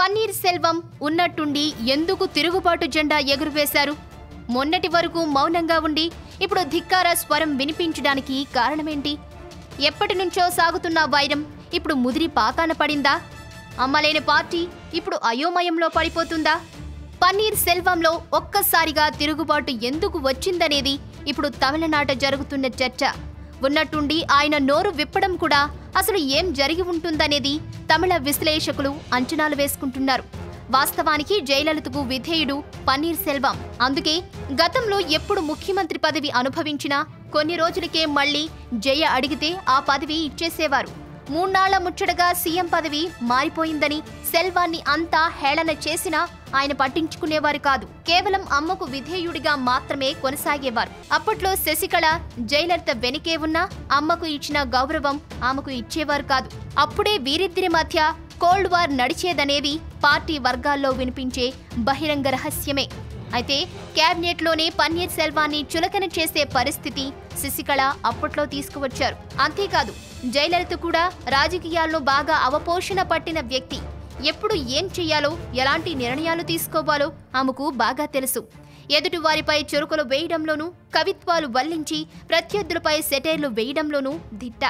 పన్నీర్ సెల్వం ఉన్నట్టుండి ఎందుకు తిరుగుబాటు జెండా ఎగురవేశారు? మొన్నటి వరకు మౌనంగా ఉండి ఇప్పుడు ధిక్కార స్వరం వినిపించడానికి కారణమేంటి? ఎప్పటి నుంచో సాగుతున్న వైరం ఇప్పుడు ముదిరి పాకాన పడిందా? అమ్మలేని పార్టీ ఇప్పుడు అయోమయంలో పడిపోతుందా? పన్నీర్ సెల్వంలో ఒక్కసారిగా తిరుగుబాటు ఎందుకు వచ్చిందనేది ఇప్పుడు తమిళనాట జరుగుతున్న చర్చ. ఉన్నట్టుండి ఆయన నోరు విప్పడం కూడా అసలు ఏం జరిగి ఉంటుందనేది తమిళ విశ్లేషకులు అంచనాలు వేసుకుంటున్నారు. వాస్తవానికి జయలలితకు విధేయుడు పన్నీర్ సెల్వం. అందుకే గతంలో ఎప్పుడు ముఖ్యమంత్రి పదవి అనుభవించినా కొన్ని రోజులకే మళ్లీ జయ అడిగితే ఆ పదవి ఇచ్చేసేవారు. 3 నాళ్ల ముచ్చటగా సీఎం పదవి మారిపోయిందని సెల్వాన్ని అంతా హేళన చేసినా ఆయన పట్టించుకునేవారు కాదు. కేవలం అమ్మకు విధేయుడిగా మాత్రమే కొనసాగేవారు. అప్పట్లో శశికళ జయలలిత వెనుకే ఉన్నా అమ్మకు ఇచ్చిన గౌరవం ఆమెకు ఇచ్చేవారు కాదు. అప్పుడే వీరిద్దరి మధ్య కోల్డ్ వార్ నడిచేదనేది పార్టీ వర్గాల్లో వినిపించే బహిరంగ రహస్యమే. అయితే క్యాబినెట్లోనే పన్నీర్ సెల్వాన్ని చులకన చేసే పరిస్థితి శశికళ అప్పట్లో తీసుకువచ్చారు. అంతేకాదు జయలలిత కూడా రాజకీయాల్లో బాగా అవపోషణ పట్టిన వ్యక్తి. ఎప్పుడు ఏం చెయ్యాలో, ఎలాంటి నిర్ణయాలు తీసుకోవాలో ఆమెకు బాగా తెలుసు. ఎదుటి వారిపై చురుకులు వేయడంలోనూ, కవిత్వాలు వల్లించి ప్రత్యర్థులపై సెటైర్లు వేయడంలోనూ దిట్ట.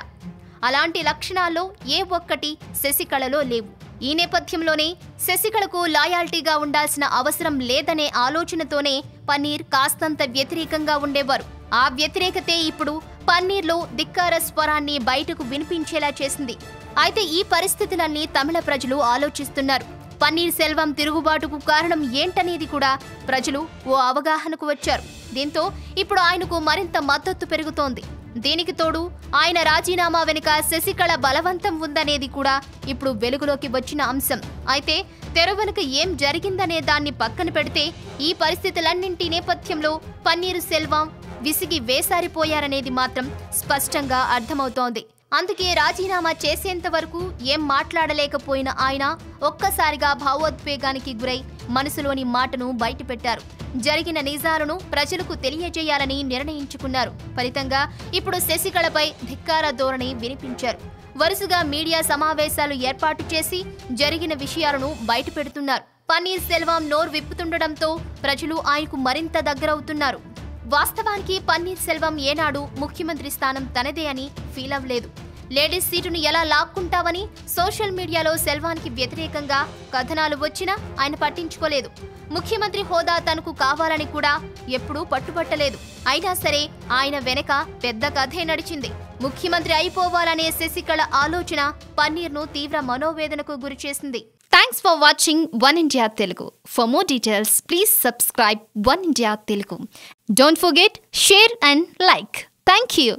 అలాంటి లక్షణాల్లో ఏ ఒక్కటి శశికళలో లేవు. ఈ నేపథ్యంలోనే శశికళకు లాయాల్టీగా ఉండాల్సిన అవసరం లేదనే ఆలోచనతోనే పన్నీర్ కాస్తంత వ్యతిరేకంగా ఉండేవారు. ఆ వ్యతిరేకతే ఇప్పుడు పన్నీర్లో ధిక్కార స్వరాన్ని బయటకు వినిపించేలా చేసింది. అయితే ఈ పరిస్థితులన్నీ తమిళ ప్రజలు ఆలోచిస్తున్నారు. పన్నీర్ సెల్వం తిరుగుబాటుకు కారణం ఏంటనేది కూడా ప్రజలు ఓ అవగాహనకు వచ్చారు. దీంతో ఇప్పుడు ఆయనకు మరింత మద్దతు పెరుగుతోంది. దీనికి తోడు ఆయన రాజీనామా వెనుక శశికళ బలవంతం ఉందనేది కూడా ఇప్పుడు వెలుగులోకి వచ్చిన అంశం. అయితే తెర వెనుక ఏం జరిగిందనే దాన్ని పక్కన పెడితే ఈ పరిస్థితులన్నింటి నేపథ్యంలో పన్నీరు సెల్వం విసిగి వేసారిపోయారనేది మాత్రం స్పష్టంగా అర్థమవుతోంది. అందుకే రాజీనామా చేసేంత వరకు ఏం మాట్లాడలేకపోయిన ఆయన ఒక్కసారిగా భావోద్వేగానికి గురై మనసులోని మాటను బయటపెట్టారు. జరిగిన నిజాలను ప్రజలకు తెలియజేయాలని నిర్ణయించుకున్నారు. ఫలితంగా ఇప్పుడు శశికళపై ధిక్కార ధోరణి వినిపించారు. వరుసగా మీడియా సమావేశాలు ఏర్పాటు చేసి జరిగిన విషయాలను బయటపెడుతున్నారు. పన్నీర్ సెల్వం నోరు విప్పుతుండడంతో ప్రజలు ఆయనకు మరింత దగ్గరవుతున్నారు. వాస్తవానికి పన్నీర్ సెల్వం ఏనాడు ముఖ్యమంత్రి స్థానం తనదే అని ఫీల్ అవ్వలేదు. లేడీస్ సీటును ఎలా లాక్కుంటావని సోషల్ మీడియాలో సెల్వానికి వ్యతిరేకంగా కథనాలు వచ్చినా ఆయన పట్టించుకోలేదు. ముఖ్యమంత్రి హోదా తనకు కావాలని కూడా ఎప్పుడూ పట్టుబట్టలేదు. అయినా సరే ఆయన వెనక పెద్ద కథే నడిచింది. ముఖ్యమంత్రి అయిపోవాలనే శశికళ ఆలోచన పన్నీర్ను తీవ్ర మనోవేదనకు గురిచేసింది. Thanks for watching One India Telugu. For more details, please subscribe One India Telugu. Don't forget, share and like. Thank you.